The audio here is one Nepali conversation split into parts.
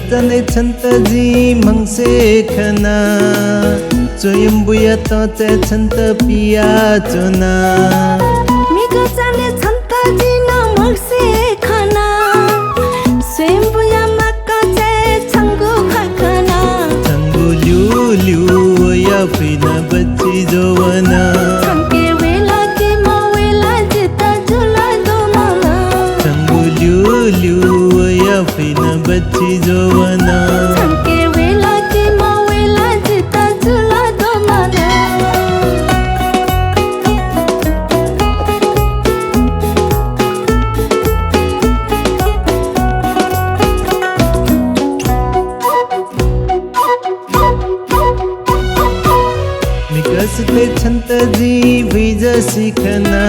जाने छन्तजी मंसे खना स्वयंबुया तो चे छन्त पिया चोना मिगो जाने छन्तजी न मंसे खना स्वयंबुया मक्का चे छंगु खखना छंगु ल्यू या फिना बच्ची जोवना छंके वेला की मवेला जिता झुला दो माना छंगु ल्यू या फिना बच्ची जोवना छंके वेला की मवेला जिता झुला दो माना मिकसले छन्तजी भिज सिखना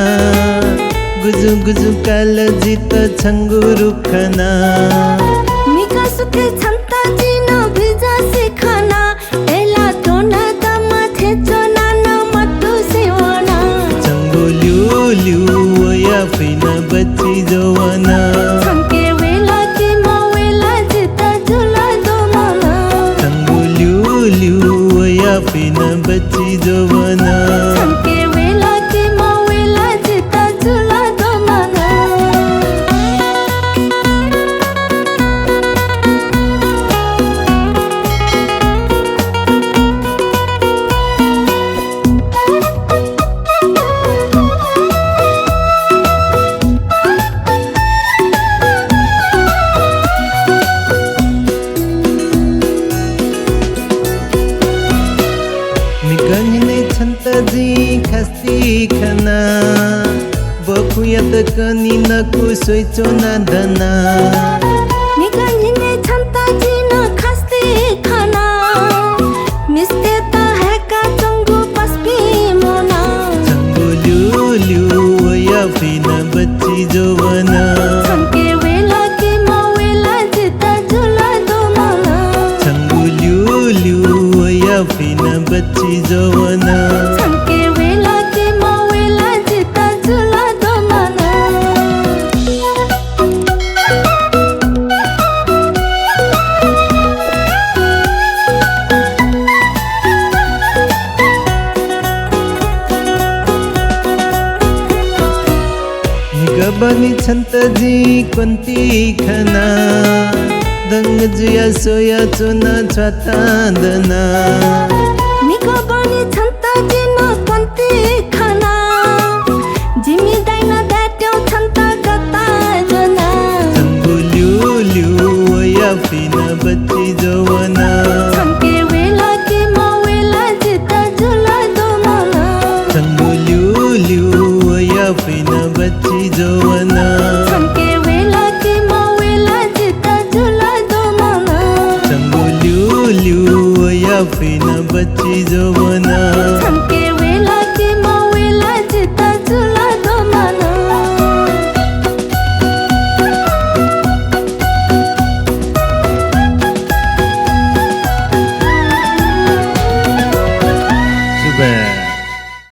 गुजु गुजु काल जित छंगु रुखना मिकसले छन्तजी न भिजा सिखना एला टोना दमा थेचोना न मट्टु सेवना छंगु ल्यू या फिना बच्ची जोवना छंके वेला की मवेला जिता झुला दो माना छंगु ल्यू या फिना बच्ची जोवना छंके वेला की मवेला जिता झुला दो माना मिकन्हिने छन्तजी खस्ती खना बखुयात कनि नकु सोइचोना दना निगन्हिने छन्तजी न खस्ती खना मिस्ते त हेका चंगु पस्पी मोना छंगु ल्यू या फिना बच्ची जोवना छंके वेला की मवेला जिता झुला दो माना छंगु ल्यू या फिना बच्ची जोवना छंके वेला की मवेला जिता झुला दो माना निगबनी छन्तजी कोन्ती खना दंग जुया सोया चुना छता दना निको बनी